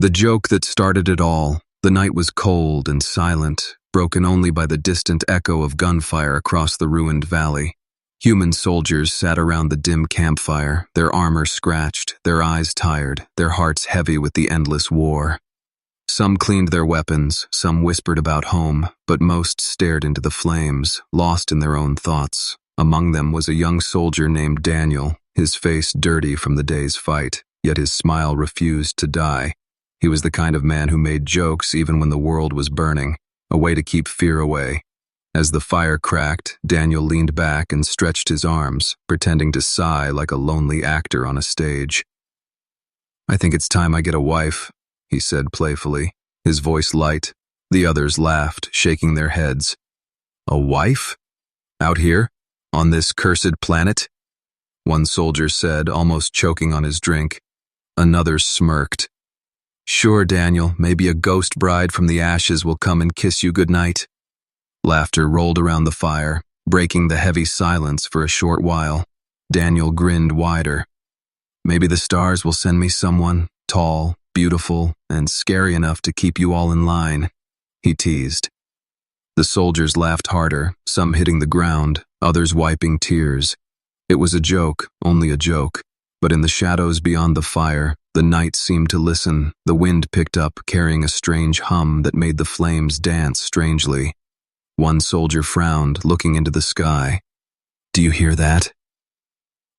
The joke that started it all. The night was cold and silent, broken only by the distant echo of gunfire across the ruined valley. Human soldiers sat around the dim campfire, their armor scratched, their eyes tired, their hearts heavy with the endless war. Some cleaned their weapons, some whispered about home, but most stared into the flames, lost in their own thoughts. Among them was a young soldier named Daniel, his face dirty from the day's fight, yet his smile refused to die. He was the kind of man who made jokes even when the world was burning, a way to keep fear away. As the fire cracked, Daniel leaned back and stretched his arms, pretending to sigh like a lonely actor on a stage. "I think it's time I get a wife," he said playfully, his voice light. The others laughed, shaking their heads. "A wife? Out here? On this cursed planet?" One soldier said, almost choking on his drink. Another smirked. "Sure, Daniel, maybe a ghost bride from the ashes will come and kiss you goodnight." Laughter rolled around the fire, breaking the heavy silence for a short while. Daniel grinned wider. "Maybe the stars will send me someone, tall, beautiful, and scary enough to keep you all in line," he teased. The soldiers laughed harder, some hitting the ground, others wiping tears. It was a joke, only a joke, but in the shadows beyond the fire, the night seemed to listen. The wind picked up, carrying a strange hum that made the flames dance strangely. One soldier frowned, looking into the sky. "Do you hear that?"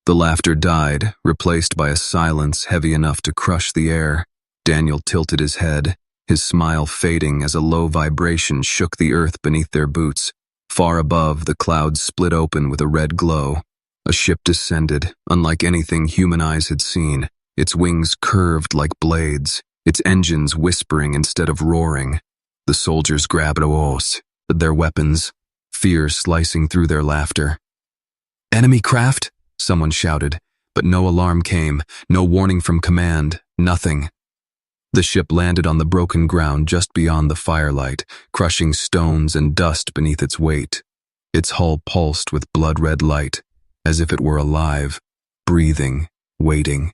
The laughter died, replaced by a silence heavy enough to crush the air. Daniel tilted his head, his smile fading as a low vibration shook the earth beneath their boots. Far above, the clouds split open with a red glow. A ship descended, unlike anything human eyes had seen, its wings curved like blades, its engines whispering instead of roaring. The soldiers grabbed their weapons, fear slicing through their laughter. "Enemy craft?" someone shouted, but no alarm came, no warning from command, nothing. The ship landed on the broken ground just beyond the firelight, crushing stones and dust beneath its weight. Its hull pulsed with blood-red light, as if it were alive, breathing, waiting.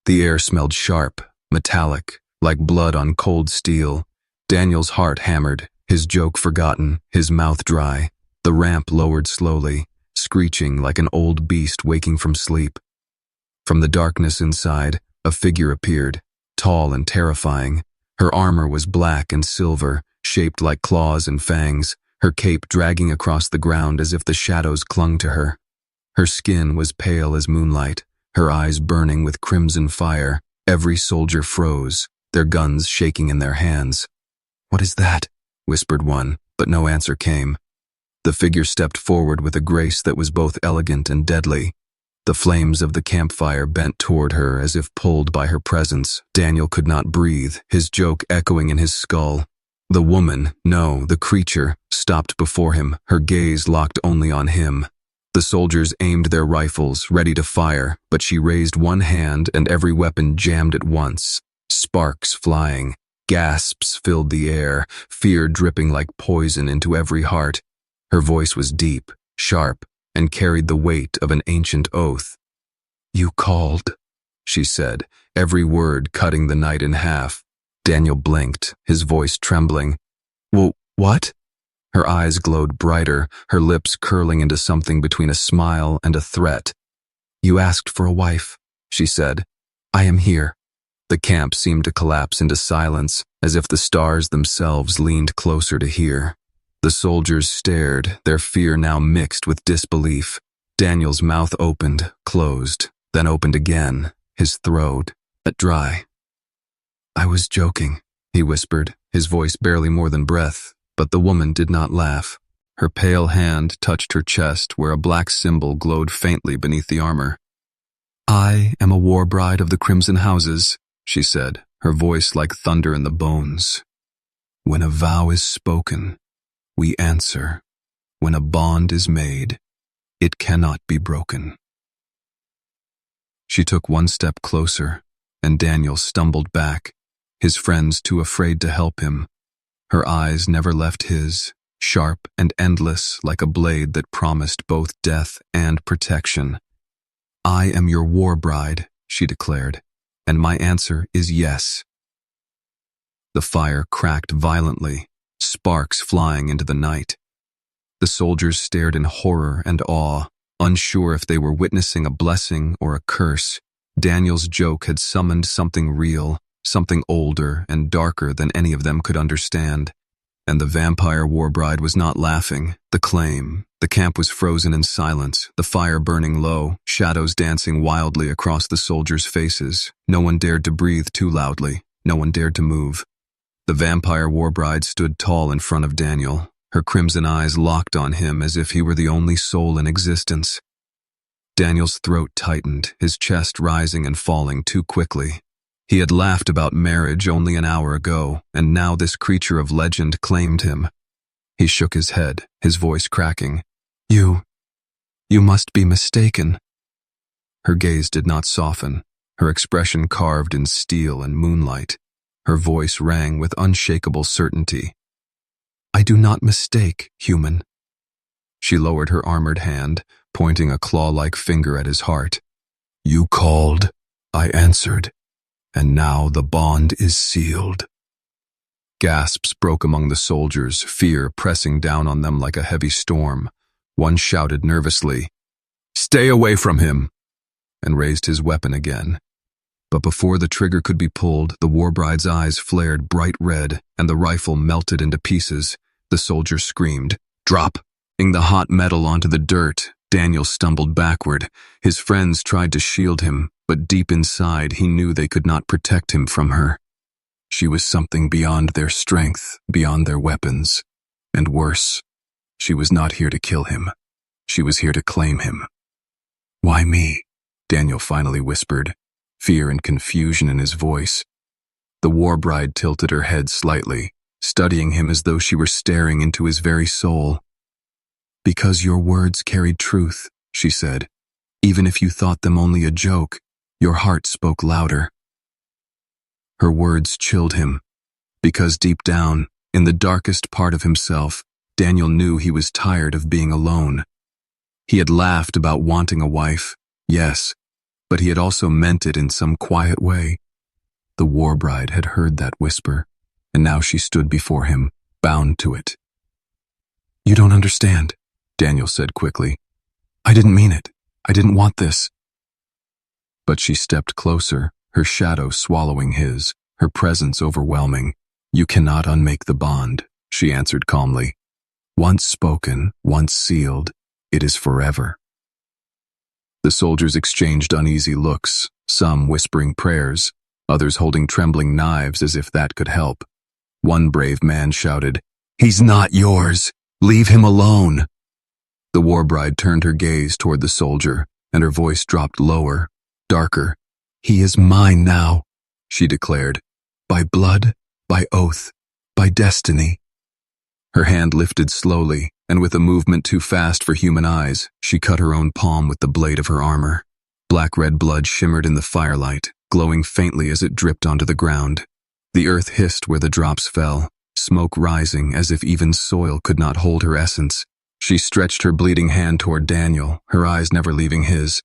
The air smelled sharp, metallic, like blood on cold steel. Daniel's heart hammered, his joke forgotten, his mouth dry. The ramp lowered slowly, screeching like an old beast waking from sleep. From the darkness inside, a figure appeared, tall and terrifying. Her armor was black and silver, shaped like claws and fangs, her cape dragging across the ground as if the shadows clung to her. Her skin was pale as moonlight, her eyes burning with crimson fire. Every soldier froze, their guns shaking in their hands. "What is that?" whispered one, but no answer came. The figure stepped forward with a grace that was both elegant and deadly. The flames of the campfire bent toward her as if pulled by her presence. Daniel could not breathe, his joke echoing in his skull. The woman, no, the creature, stopped before him, her gaze locked only on him. The soldiers aimed their rifles, ready to fire, but she raised one hand and every weapon jammed at once. Sparks flying, gasps filled the air, fear dripping like poison into every heart. Her voice was deep, sharp, and carried the weight of an ancient oath. "You called," she said, every word cutting the night in half. Daniel blinked, his voice trembling. What?" Her eyes glowed brighter, her lips curling into something between a smile and a threat. "You asked for a wife," she said. "I am here." The camp seemed to collapse into silence, as if the stars themselves leaned closer to hear. The soldiers stared, their fear now mixed with disbelief. Daniel's mouth opened, closed, then opened again, his throat dry. "I was joking," he whispered, his voice barely more than breath, but the woman did not laugh. Her pale hand touched her chest where a black symbol glowed faintly beneath the armor. "I am a warbride of the Crimson Houses," she said, her voice like thunder in the bones. "When a vow is spoken, we answer. When a bond is made, it cannot be broken." She took one step closer, and Daniel stumbled back, his friends too afraid to help him. Her eyes never left his, sharp and endless like a blade that promised both death and protection. "I am your warbride," she declared, "and my answer is yes." The fire cracked violently, sparks flying into the night. The soldiers stared in horror and awe, unsure if they were witnessing a blessing or a curse. Daniel's joke had summoned something real, something older and darker than any of them could understand. And the Vampire Warbride was not laughing. The camp was frozen in silence, the fire burning low, shadows dancing wildly across the soldiers' faces. No one dared to breathe too loudly. No one dared to move. The Vampire Warbride stood tall in front of Daniel, her crimson eyes locked on him as if he were the only soul in existence. Daniel's throat tightened, his chest rising and falling too quickly. He had laughed about marriage only an hour ago, and now this creature of legend claimed him. He shook his head, his voice cracking. You must be mistaken." Her gaze did not soften, her expression carved in steel and moonlight. Her voice rang with unshakable certainty. "I do not mistake, human." She lowered her armored hand, pointing a claw-like finger at his heart. "You called, I answered, and now the bond is sealed." Gasps broke among the soldiers, fear pressing down on them like a heavy storm. One shouted nervously, "Stay away from him!" and raised his weapon again. But before the trigger could be pulled, the Warbride's eyes flared bright red, and the rifle melted into pieces. The soldier screamed, "Drop!" The hot metal onto the dirt. Daniel stumbled backward. His friends tried to shield him, but deep inside he knew they could not protect him from her. She was something beyond their strength, beyond their weapons. And worse, she was not here to kill him. She was here to claim him. "Why me?" Daniel finally whispered, fear and confusion in his voice. The Warbride tilted her head slightly, studying him as though she were staring into his very soul. "Because your words carried truth," she said. "Even if you thought them only a joke, your heart spoke louder." Her words chilled him, because deep down, in the darkest part of himself, Daniel knew he was tired of being alone. He had laughed about wanting a wife, yes, but he had also meant it in some quiet way. The Warbride had heard that whisper, and now she stood before him, bound to it. "You don't understand," Daniel said quickly. "I didn't mean it. I didn't want this." But she stepped closer, her shadow swallowing his, her presence overwhelming. "You cannot unmake the bond," she answered calmly. "Once spoken, once sealed, it is forever." The soldiers exchanged uneasy looks, some whispering prayers, others holding trembling knives as if that could help. One brave man shouted, "He's not yours! Leave him alone!" The Warbride turned her gaze toward the soldier, and her voice dropped lower, darker. "He is mine now," she declared. "By blood, by oath, by destiny." Her hand lifted slowly, and with a movement too fast for human eyes, she cut her own palm with the blade of her armor. Black-red blood shimmered in the firelight, glowing faintly as it dripped onto the ground. The earth hissed where the drops fell, smoke rising as if even soil could not hold her essence. She stretched her bleeding hand toward Daniel, her eyes never leaving his.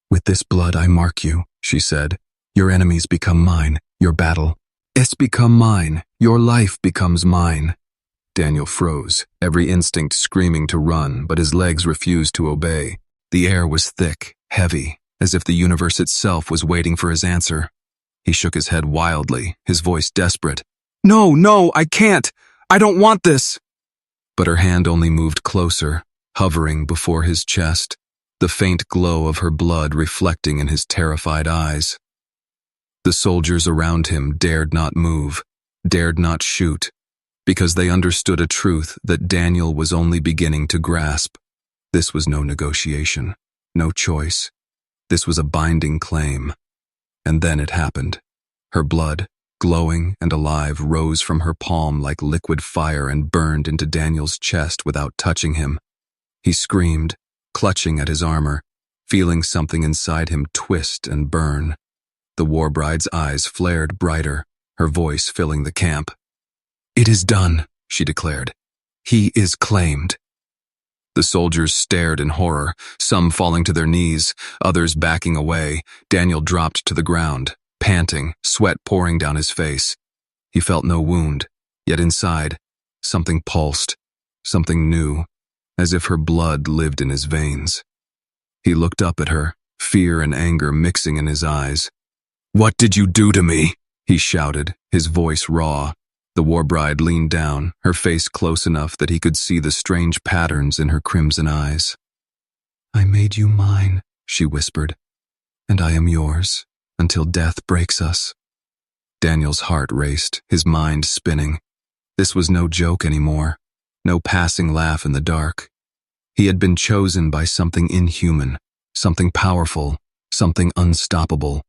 "With this blood I mark you," she said. "Your enemies become mine, your battle. It's become mine, your life becomes mine." Daniel froze, every instinct screaming to run, but his legs refused to obey. The air was thick, heavy, as if the universe itself was waiting for his answer. He shook his head wildly, his voice desperate. No, I can't! I don't want this!" But her hand only moved closer, hovering before his chest, the faint glow of her blood reflecting in his terrified eyes. The soldiers around him dared not move, dared not shoot, because they understood a truth that Daniel was only beginning to grasp. This was no negotiation, no choice. This was a binding claim. And then it happened. Her blood, glowing and alive, rose from her palm like liquid fire and burned into Daniel's chest without touching him. He screamed, clutching at his armor, feeling something inside him twist and burn. The Warbride's eyes flared brighter, her voice filling the camp. "It is done," she declared. "He is claimed." The soldiers stared in horror, some falling to their knees, others backing away. Daniel dropped to the ground, panting, sweat pouring down his face. He felt no wound, yet inside, something pulsed, something new, as if her blood lived in his veins. He looked up at her, fear and anger mixing in his eyes. "What did you do to me?" he shouted, his voice raw. The Warbride leaned down, her face close enough that he could see the strange patterns in her crimson eyes. "I made you mine," she whispered, "and I am yours, until death breaks us." Daniel's heart raced, his mind spinning. This was no joke anymore, no passing laugh in the dark. He had been chosen by something inhuman, something powerful, something unstoppable.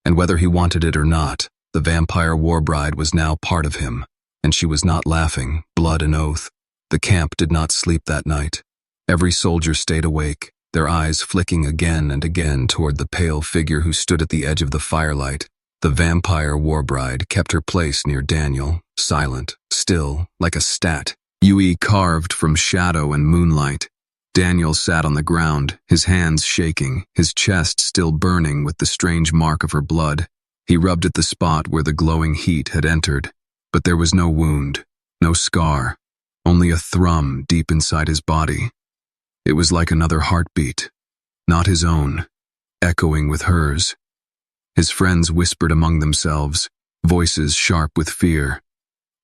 And whether he wanted it or not, the Vampire Warbride was now part of him, and she was not laughing, blood and oath. The camp did not sleep that night. Every soldier stayed awake, their eyes flicking again and again toward the pale figure who stood at the edge of the firelight. The Vampire Warbride kept her place near Daniel, silent, still, like a stat, carved from shadow and moonlight. Daniel sat on the ground, his hands shaking, his chest still burning with the strange mark of her blood. He rubbed at the spot where the glowing heat had entered, but there was no wound, no scar, only a thrum deep inside his body. It was like another heartbeat, not his own, echoing with hers. His friends whispered among themselves, voices sharp with fear.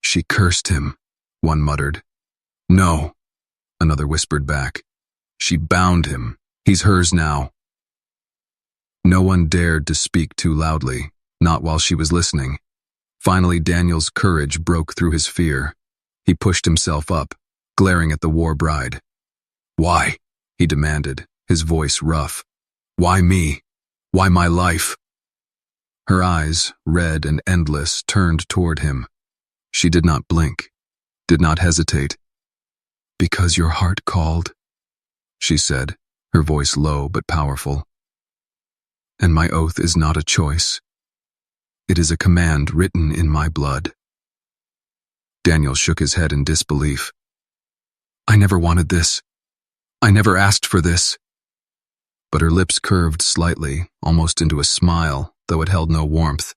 "She cursed him," one muttered. "No," another whispered back. "She bound him. He's hers now." No one dared to speak too loudly, not while she was listening. Finally, Daniel's courage broke through his fear. He pushed himself up, glaring at the Warbride. "Why?" he demanded, his voice rough. "Why me? Why my life?" Her eyes, red and endless, turned toward him. She did not blink, did not hesitate. "Because your heart called," she said, her voice low but powerful. "And my oath is not a choice. It is a command written in my blood." Daniel shook his head in disbelief. "I never wanted this. I never asked for this." But her lips curved slightly, almost into a smile, though it held no warmth.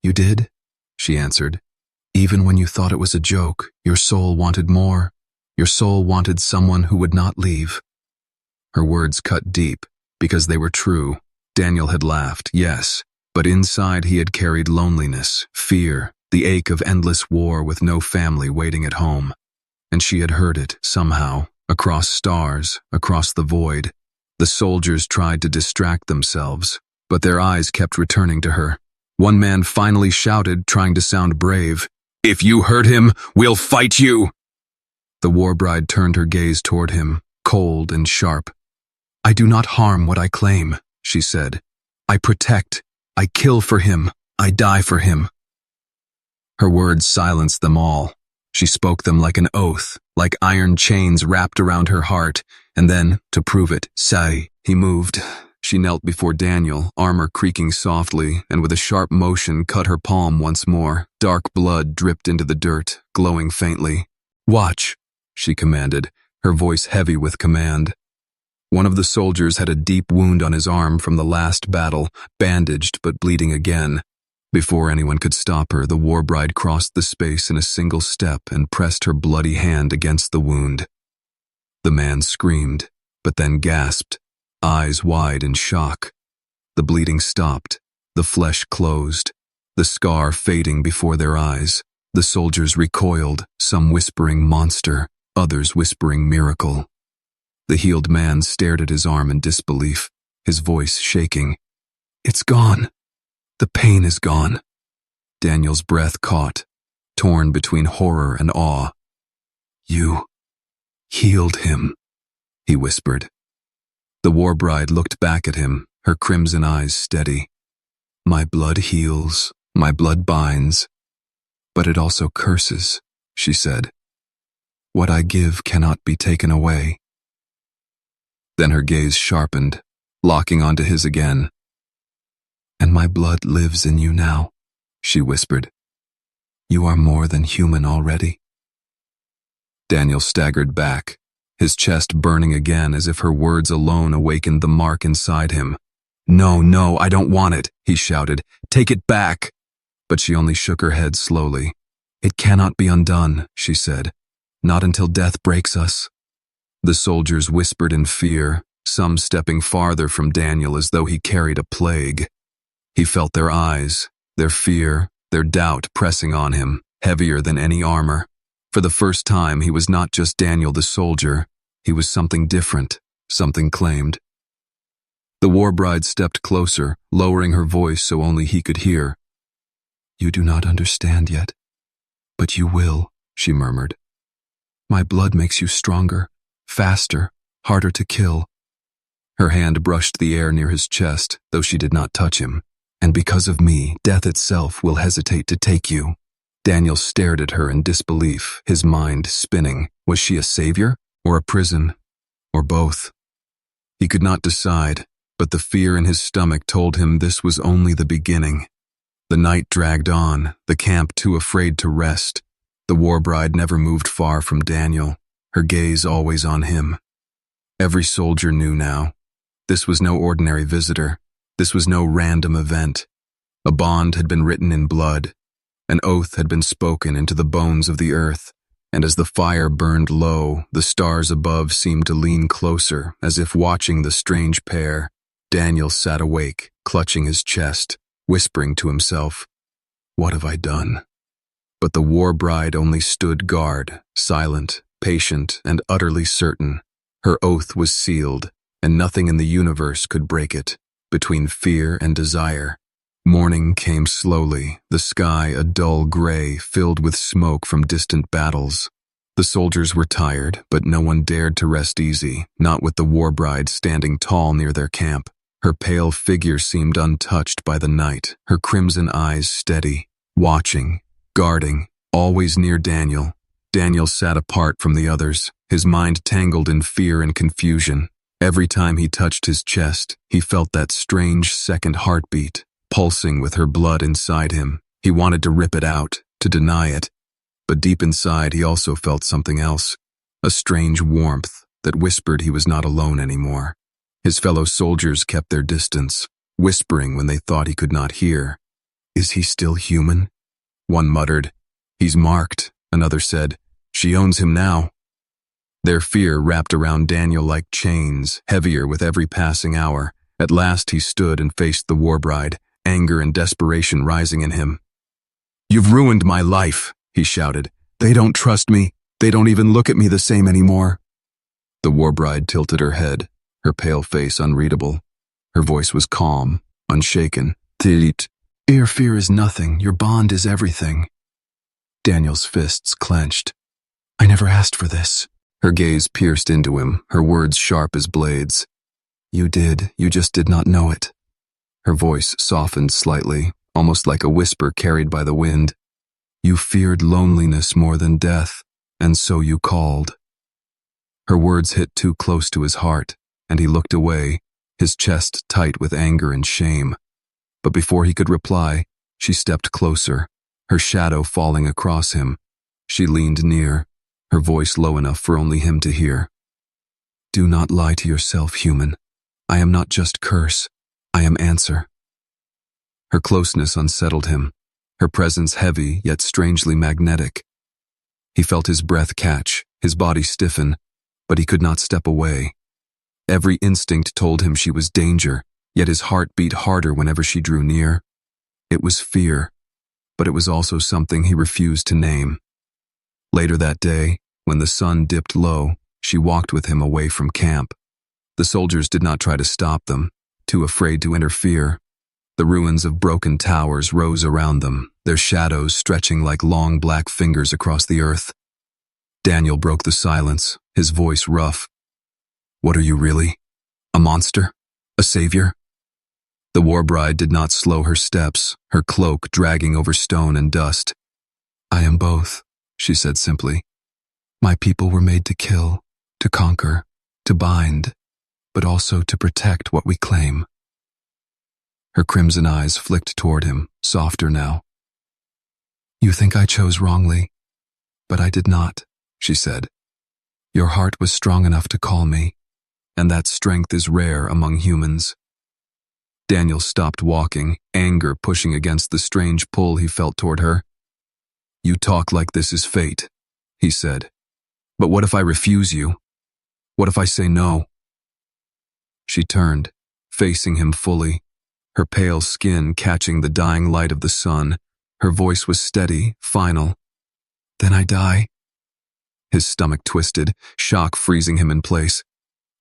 "You did?" she answered. "Even when you thought it was a joke, your soul wanted more. Your soul wanted someone who would not leave." Her words cut deep, because they were true. Daniel had laughed, yes, but inside he had carried loneliness, fear, the ache of endless war with no family waiting at home. And she had heard it, somehow, across stars, across the void. The soldiers tried to distract themselves, but their eyes kept returning to her. One man finally shouted, trying to sound brave, "If you hurt him, we'll fight you!" The Warbride turned her gaze toward him, cold and sharp. "I do not harm what I claim," she said. "I protect. I kill for him. I die for him." Her words silenced them all. She spoke them like an oath, like iron chains wrapped around her heart, and then, to prove it, "Say," he moved. She knelt before Daniel, armor creaking softly, and with a sharp motion cut her palm once more. Dark blood dripped into the dirt, glowing faintly. "Watch," she commanded, her voice heavy with command. One of the soldiers had a deep wound on his arm from the last battle, bandaged but bleeding again. Before anyone could stop her, the Warbride crossed the space in a single step and pressed her bloody hand against the wound. The man screamed, but then gasped, eyes wide in shock. The bleeding stopped, the flesh closed, the scar fading before their eyes. The soldiers recoiled, some whispering monster, others whispering miracle. The healed man stared at his arm in disbelief, his voice shaking. "It's gone. The pain is gone." Daniel's breath caught, torn between horror and awe. "You healed him," he whispered. The Warbride looked back at him, her crimson eyes steady. "My blood heals, my blood binds, but it also curses," she said. "What I give cannot be taken away." Then her gaze sharpened, locking onto his again. "And my blood lives in you now," she whispered. "You are more than human already." Daniel staggered back, his chest burning again as if her words alone awakened the mark inside him. "No, no, I don't want it," he shouted. "Take it back." but she only shook her head slowly. "It cannot be undone," she said. "Not until death breaks us." The soldiers whispered in fear, some stepping farther from Daniel as though he carried a plague. He felt their eyes, their fear, their doubt pressing on him, heavier than any armor. For the first time, he was not just Daniel the soldier, he was something different, something claimed. The Warbride stepped closer, lowering her voice so only he could hear. "You do not understand yet, but you will," she murmured. "My blood makes you stronger, faster, harder to kill." Her hand brushed the air near his chest, though she did not touch him. "And because of me, death itself will hesitate to take you." Daniel stared at her in disbelief, his mind spinning. Was she a savior, or a prison, or both? He could not decide, but the fear in his stomach told him this was only the beginning. The night dragged on, the camp too afraid to rest. The Warbride never moved far from Daniel, her gaze always on him. Every soldier knew now. This was no ordinary visitor. This was no random event. A bond had been written in blood. An oath had been spoken into the bones of the earth, and as the fire burned low, the stars above seemed to lean closer, as if watching the strange pair. Daniel sat awake, clutching his chest, whispering to himself, "What have I done?" But the Warbride only stood guard, silent, patient, and utterly certain. Her oath was sealed, and nothing in the universe could break it. Between fear and desire, morning came slowly, the sky a dull gray filled with smoke from distant battles. The soldiers were tired, but no one dared to rest easy, not with the Warbride standing tall near their camp. Her pale figure seemed untouched by the night, her crimson eyes steady, watching, guarding, always near Daniel. Daniel sat apart from the others, his mind tangled in fear and confusion. Every time he touched his chest, he felt that strange second heartbeat, pulsing with her blood inside him. He wanted to rip it out, to deny it. But deep inside he also felt something else, a strange warmth that whispered he was not alone anymore. His fellow soldiers kept their distance, whispering when they thought he could not hear. "Is he still human?" One muttered. "He's marked," another said. "She owns him now." Their fear wrapped around Daniel like chains, heavier with every passing hour. At last he stood and faced the Warbride, anger and desperation rising in him. "You've ruined my life," he shouted. "They don't trust me. They don't even look at me the same anymore." The Warbride tilted her head, her pale face unreadable. Her voice was calm, unshaken. "Tilit, your fear is nothing. Your bond is everything." Daniel's fists clenched. "I never asked for this." Her gaze pierced into him, her words sharp as blades. "You did, you just did not know it." Her voice softened slightly, almost like a whisper carried by the wind. "You feared loneliness more than death, and so you called." Her words hit too close to his heart, and he looked away, his chest tight with anger and shame. But before he could reply, she stepped closer, her shadow falling across him. She leaned near, her voice low enough for only him to hear. "Do not lie to yourself, human. I am not just curse. I am answer." Her closeness unsettled him, her presence heavy yet strangely magnetic. He felt his breath catch, his body stiffen, but he could not step away. Every instinct told him she was danger, yet his heart beat harder whenever she drew near. It was fear, but it was also something he refused to name. Later that day, when the sun dipped low, she walked with him away from camp. The soldiers did not try to stop them, too afraid to interfere. The ruins of broken towers rose around them, their shadows stretching like long black fingers across the earth. Daniel broke the silence, his voice rough. "What are you really? A monster? A savior?" The Warbride did not slow her steps, her cloak dragging over stone and dust. "I am both," she said simply. "My people were made to kill, to conquer, to bind, but also to protect what we claim." Her crimson eyes flicked toward him, softer now. "You think I chose wrongly, but I did not," she said. "Your heart was strong enough to call me, and that strength is rare among humans." Daniel stopped walking, anger pushing against the strange pull he felt toward her. "You talk like this is fate," he said. "But what if I refuse you? What if I say no?" She turned, facing him fully, her pale skin catching the dying light of the sun. Her voice was steady, final. "Then I die?" His stomach twisted, shock freezing him in place.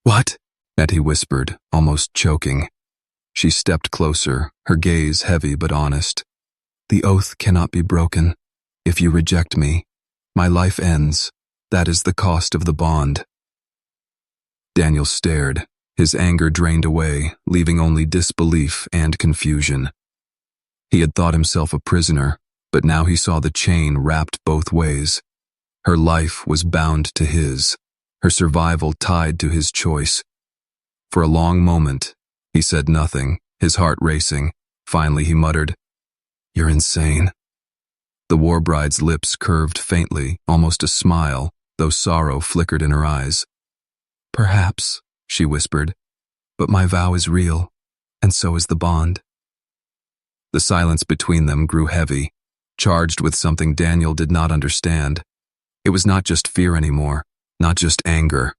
"What?" Etty whispered, almost choking. She stepped closer, her gaze heavy but honest. "The oath cannot be broken. If you reject me, my life ends. That is the cost of the bond." Daniel stared, his anger drained away, leaving only disbelief and confusion. He had thought himself a prisoner, but now he saw the chain wrapped both ways. Her life was bound to his, her survival tied to his choice. For a long moment, he said nothing, his heart racing. Finally he muttered, "You're insane." The Warbride's lips curved faintly, almost a smile, though sorrow flickered in her eyes. "Perhaps," she whispered, "but my vow is real, and so is the bond." The silence between them grew heavy, charged with something Daniel did not understand. It was not just fear anymore, not just anger.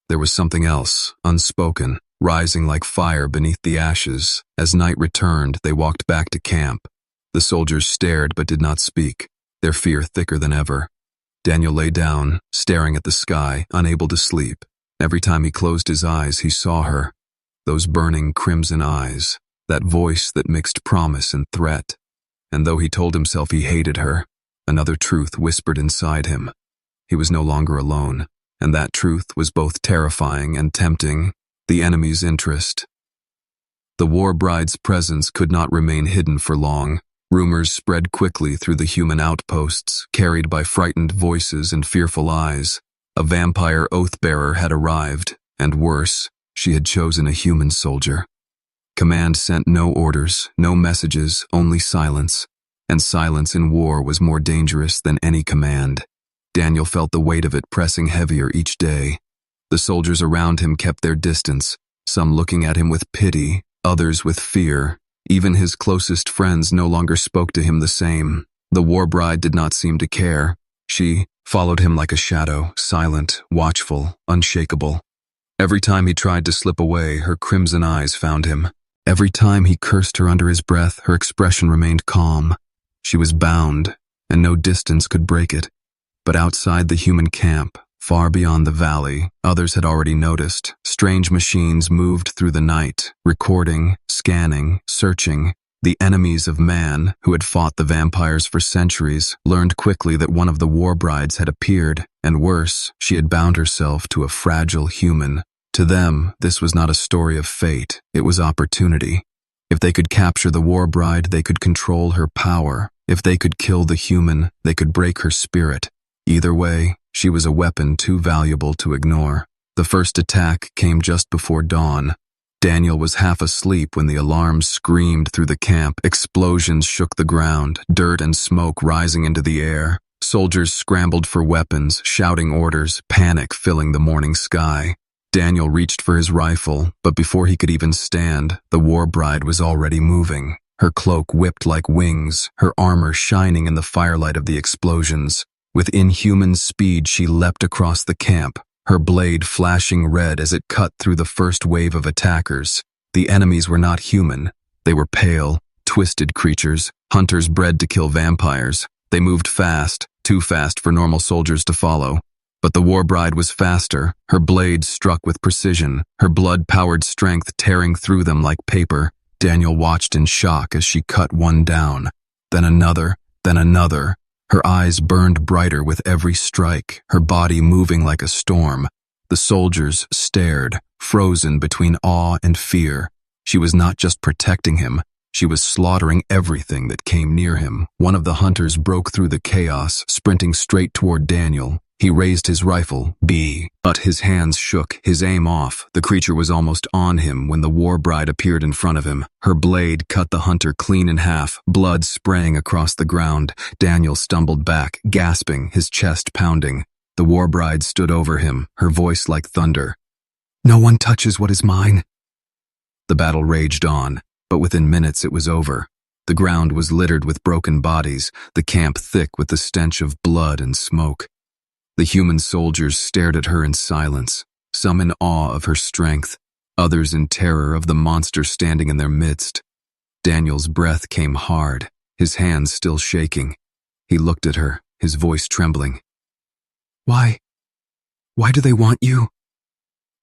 There was something else, unspoken, rising like fire beneath the ashes. As night returned, they walked back to camp. The soldiers stared but did not speak, their fear thicker than ever. Daniel lay down, staring at the sky, unable to sleep. Every time he closed his eyes, he saw her. Those burning crimson eyes, that voice that mixed promise and threat. And though he told himself he hated her, another truth whispered inside him. He was no longer alone, and that truth was both terrifying and tempting, the enemy's interest. The Warbride's presence could not remain hidden for long. Rumors spread quickly through the human outposts, carried by frightened voices and fearful eyes. A vampire oath-bearer had arrived, and worse, she had chosen a human soldier. Command sent no orders, no messages, only silence. And silence in war was more dangerous than any command. Daniel felt the weight of it pressing heavier each day. The soldiers around him kept their distance, some looking at him with pity, others with fear. Even his closest friends no longer spoke to him the same. The Warbride did not seem to care. She followed him like a shadow, silent, watchful, unshakable. Every time he tried to slip away, her crimson eyes found him. Every time he cursed her under his breath, her expression remained calm. She was bound, and no distance could break it. But outside the human camp, far beyond the valley, others had already noticed. Strange machines moved through the night, recording, scanning, searching. The enemies of man, who had fought the vampires for centuries, learned quickly that one of the Warbrides had appeared, and worse, she had bound herself to a fragile human. To them, this was not a story of fate, it was opportunity. If they could capture the Warbride, they could control her power. If they could kill the human, they could break her spirit. Either way, she was a weapon too valuable to ignore. The first attack came just before dawn. Daniel was half asleep when the alarms screamed through the camp. Explosions shook the ground, dirt and smoke rising into the air. Soldiers scrambled for weapons, shouting orders, panic filling the morning sky. Daniel reached for his rifle, but before he could even stand, the Warbride was already moving. Her cloak whipped like wings, her armor shining in the firelight of the explosions. With inhuman speed, she leapt across the camp, her blade flashing red as it cut through the first wave of attackers. The enemies were not human. They were pale, twisted creatures, hunters bred to kill vampires. They moved fast, too fast for normal soldiers to follow. But the Warbride was faster, her blade struck with precision, her blood-powered strength tearing through them like paper. Daniel watched in shock as she cut one down, then another, then another. Her eyes burned brighter with every strike, her body moving like a storm. The soldiers stared, frozen between awe and fear. She was not just protecting him, she was slaughtering everything that came near him. One of the hunters broke through the chaos, sprinting straight toward Daniel. He raised his rifle, but his hands shook, his aim off. The creature was almost on him when the Warbride appeared in front of him. Her blade cut the hunter clean in half, blood spraying across the ground. Daniel stumbled back, gasping, his chest pounding. The Warbride stood over him, her voice like thunder. "No one touches what is mine." The battle raged on. But within minutes it was over. The ground was littered with broken bodies, the camp thick with the stench of blood and smoke. The human soldiers stared at her in silence, some in awe of her strength, others in terror of the monster standing in their midst. Daniel's breath came hard, his hands still shaking. He looked at her, his voice trembling. Why do they want you?"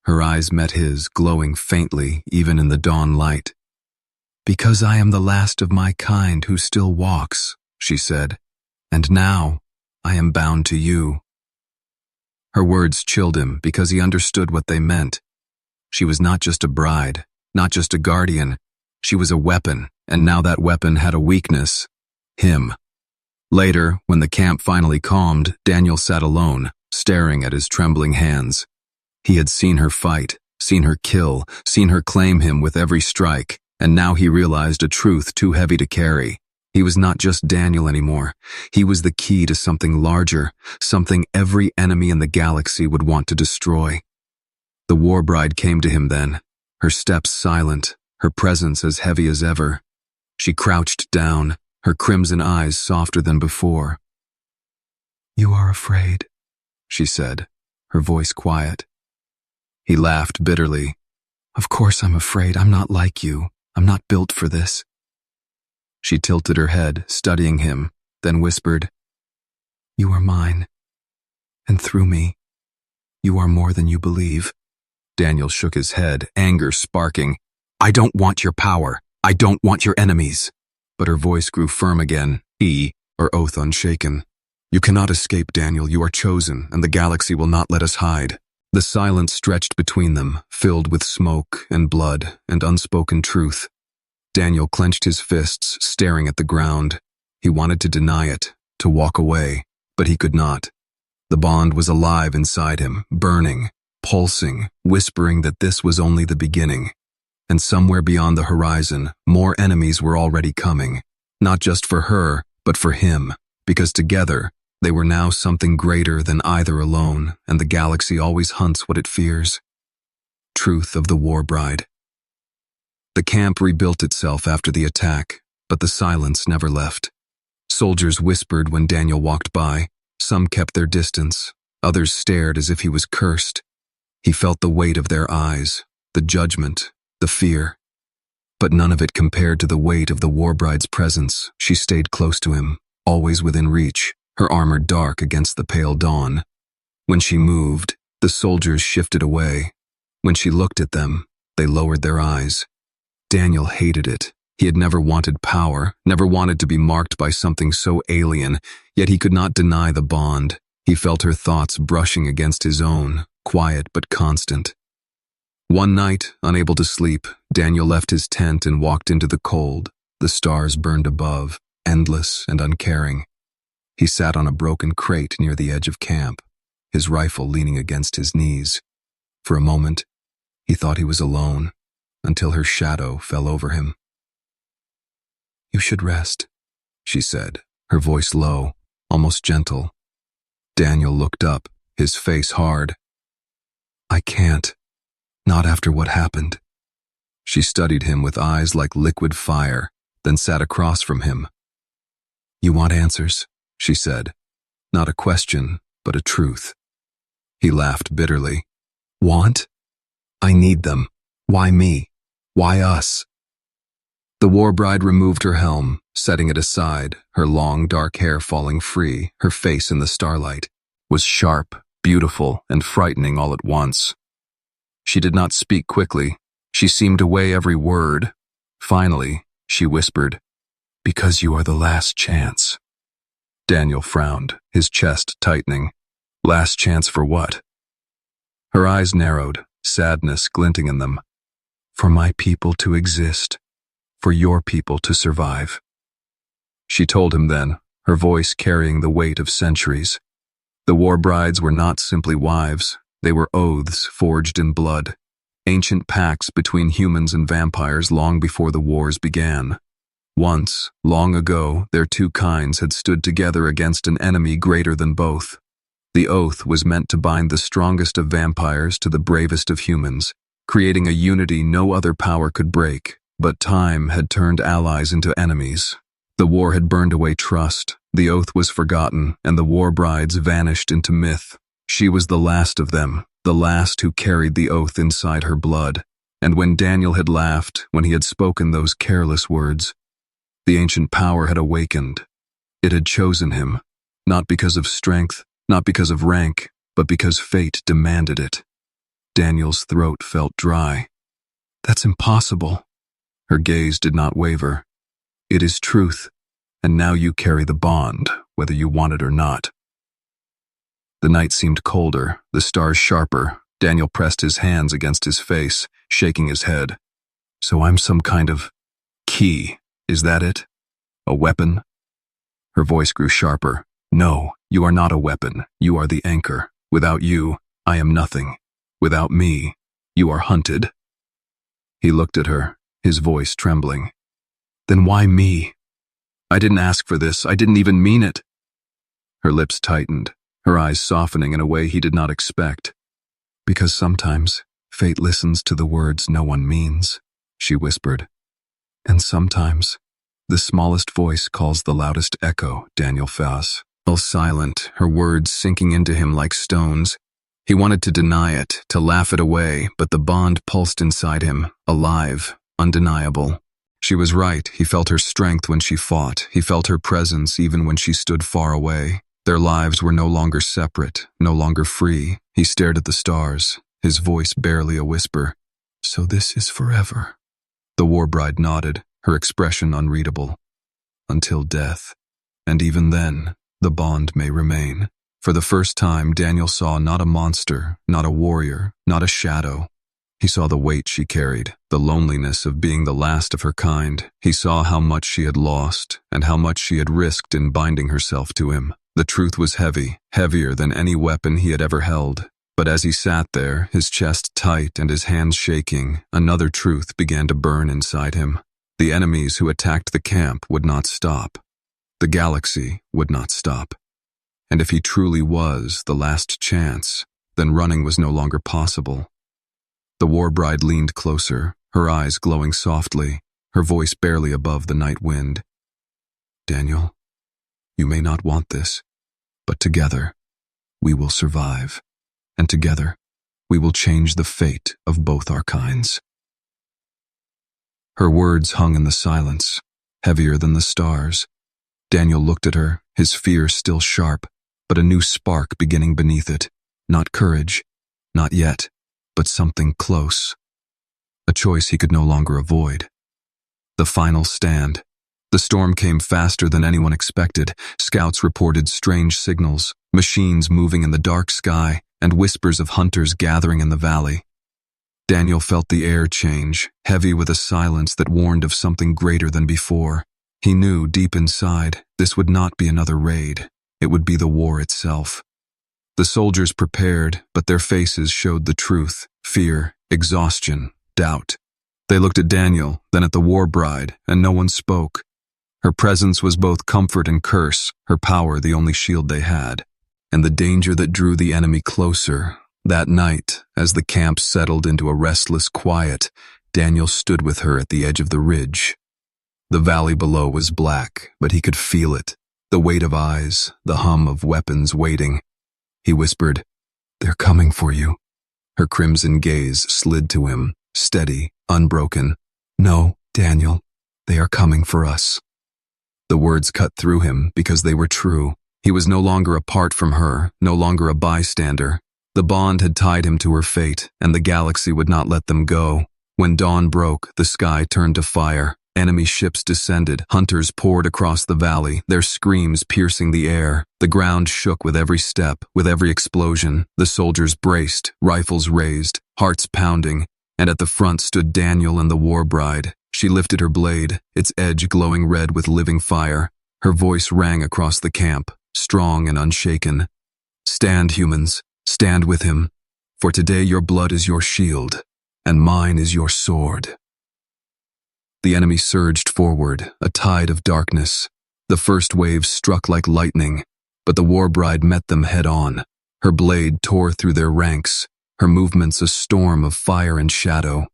Her eyes met his, glowing faintly even in the dawn light. "Because I am the last of my kind who still walks," she said, "and now I am bound to you." Her words chilled him because he understood what they meant. She was not just a bride, not just a guardian. She was a weapon, and now that weapon had a weakness: him. Later, when the camp finally calmed, Daniel sat alone, staring at his trembling hands. He had seen her fight, seen her kill, seen her claim him with every strike, and now he realized a truth too heavy to carry. He was not just Daniel anymore. He was the key to something larger, something every enemy in the galaxy would want to destroy. The Warbride came to him then, her steps silent, her presence as heavy as ever. She crouched down, her crimson eyes softer than before. "You are afraid," she said, her voice quiet. He laughed bitterly. "Of course I'm afraid. I'm not like you. I'm not built for this." She tilted her head, studying him, then whispered, "You are mine, and through me, you are more than you believe." Daniel shook his head, anger sparking. "I don't want your power. I don't want your enemies." But her voice grew firm again, her oath unshaken. "You cannot escape, Daniel. You are chosen, and the galaxy will not let us hide." The silence stretched between them, filled with smoke and blood and unspoken truth. Daniel clenched his fists, staring at the ground. He wanted to deny it, to walk away, but he could not. The bond was alive inside him, burning, pulsing, whispering that this was only the beginning. And somewhere beyond the horizon, more enemies were already coming, not just for her, but for him, because together, they were now something greater than either alone, and the galaxy always hunts what it fears. Truth of the Warbride. The camp rebuilt itself after the attack, but the silence never left. Soldiers whispered when Daniel walked by. Some kept their distance, others stared as if he was cursed. He felt the weight of their eyes, the judgment, the fear. But none of it compared to the weight of the Warbride's presence. She stayed close to him, always within reach, her armor dark against the pale dawn. When she moved, the soldiers shifted away. When she looked at them, they lowered their eyes. Daniel hated it. He had never wanted power, never wanted to be marked by something so alien, yet he could not deny the bond. He felt her thoughts brushing against his own, quiet but constant. One night, unable to sleep, Daniel left his tent and walked into the cold. The stars burned above, endless and uncaring. He sat on a broken crate near the edge of camp, his rifle leaning against his knees. For a moment, he thought he was alone, until her shadow fell over him. "You should rest," she said, her voice low, almost gentle. Daniel looked up, his face hard. "I can't. Not after what happened." She studied him with eyes like liquid fire, then sat across from him. "You want answers," she said. Not a question, but a truth. He laughed bitterly. "Want? I need them. Why me? Why us?" The Warbride removed her helm, setting it aside, her long dark hair falling free, her face in the starlight, was sharp, beautiful, and frightening all at once. She did not speak quickly. She seemed to weigh every word. Finally, she whispered, "Because you are the last chance." Daniel frowned, his chest tightening. Last chance for what? Her eyes narrowed, sadness glinting in them. "For my people to exist. For your people to survive." She told him then, her voice carrying the weight of centuries. The Warbrides were not simply wives. They were oaths forged in blood, ancient pacts between humans and vampires long before the wars began. Once, long ago, their two kinds had stood together against an enemy greater than both. The oath was meant to bind the strongest of vampires to the bravest of humans, creating a unity no other power could break, But time had turned allies into enemies. The war had burned away trust, the oath was forgotten, and the Warbrides vanished into myth. She was the last of them, the last who carried the oath inside her blood. And when Daniel had laughed, when he had spoken those careless words, the ancient power had awakened. It had chosen him, not because of strength, not because of rank, but because fate demanded it. Daniel's throat felt dry. "That's impossible." Her gaze did not waver. "It is truth, and now you carry the bond, whether you want it or not." The night seemed colder, the stars sharper. Daniel pressed his hands against his face, shaking his head. "So I'm some kind of key, is that it? A weapon?" Her voice grew sharper. "No, you are not a weapon. You are the anchor. Without you, I am nothing. Without me, you are hunted." He looked at her, his voice trembling. "Then why me? I didn't ask for this. I didn't even mean it." Her lips tightened, her eyes softening in a way he did not expect. "Because sometimes fate listens to the words no one means," she whispered. "And sometimes the smallest voice calls the loudest echo." Daniel fell silent, her words sinking into him like stones. He wanted to deny it, to laugh it away, but the bond pulsed inside him, alive, undeniable. She was right. He felt her strength when she fought. He felt her presence even when she stood far away. Their lives were no longer separate, no longer free. He stared at the stars, his voice barely a whisper. "So this is forever." The Warbride nodded, her expression unreadable. "Until death. And even then, the bond may remain." For the first time, Daniel saw not a monster, not a warrior, not a shadow. He saw the weight she carried, the loneliness of being the last of her kind. He saw how much she had lost, and how much she had risked in binding herself to him. The truth was heavy, heavier than any weapon he had ever held. But as he sat there, his chest tight and his hands shaking, another truth began to burn inside him. The enemies who attacked the camp would not stop. The galaxy would not stop. And if he truly was the last chance, then running was no longer possible. The Warbride leaned closer, her eyes glowing softly, her voice barely above the night wind. "Daniel, you may not want this, but together, we will survive. And together, we will change the fate of both our kinds." Her words hung in the silence, heavier than the stars. Daniel looked at her, his fear still sharp, but a new spark beginning beneath it. Not courage, not yet, but something close. A choice he could no longer avoid. The final stand. The storm came faster than anyone expected. Scouts reported strange signals, machines moving in the dark sky, and whispers of hunters gathering in the valley. Daniel felt the air change, heavy with a silence that warned of something greater than before. He knew deep inside this would not be another raid. It would be the war itself. The soldiers prepared, but their faces showed the truth: fear, exhaustion, doubt. They looked at Daniel, then at the Warbride, and no one spoke. Her presence was both comfort and curse, her power the only shield they had. And the danger that drew the enemy closer. That night, as the camp settled into a restless quiet, Daniel stood with her at the edge of the ridge. The valley below was black, but he could feel it. The weight of eyes, the hum of weapons waiting. He whispered, "They're coming for you." Her crimson gaze slid to him, steady, unbroken. "No, Daniel, they are coming for us." The words cut through him because they were true. He was no longer apart from her, no longer a bystander. The bond had tied him to her fate, and the galaxy would not let them go. When dawn broke, the sky turned to fire. Enemy ships descended, hunters poured across the valley, their screams piercing the air. The ground shook with every step, with every explosion. The soldiers braced, rifles raised, hearts pounding, and at the front stood Daniel and the Warbride. She lifted her blade, its edge glowing red with living fire. Her voice rang across the camp, strong and unshaken. "Stand, humans, stand with him, for today your blood is your shield, and mine is your sword." The enemy surged forward, a tide of darkness. The first wave struck like lightning, but the Warbride met them head-on. Her blade tore through their ranks, her movements a storm of fire and shadow.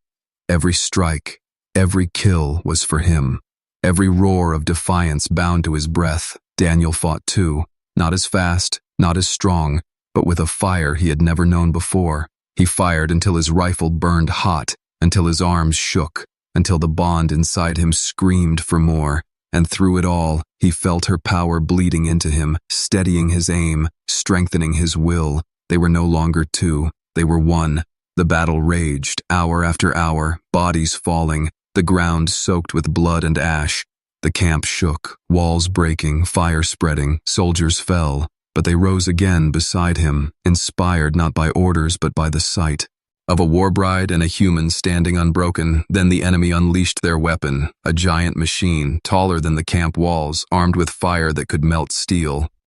Every strike, Every kill was for him. Every roar of defiance bound to his breath. Daniel fought too, not as fast, not as strong, but with a fire he had never known before. He fired until his rifle burned hot, until his arms shook, until the bond inside him screamed for more. And through it all, he felt her power bleeding into him, steadying his aim, strengthening his will. They were no longer two, they were one. The battle raged, hour after hour, bodies falling, the ground soaked with blood and ash. The camp shook, walls breaking, fire spreading, soldiers fell, but they rose again beside him, inspired not by orders but by the sight of a warbride and a human standing unbroken. Then the enemy unleashed their weapon, a giant machine, taller than the camp walls, armed with fire that could melt steel.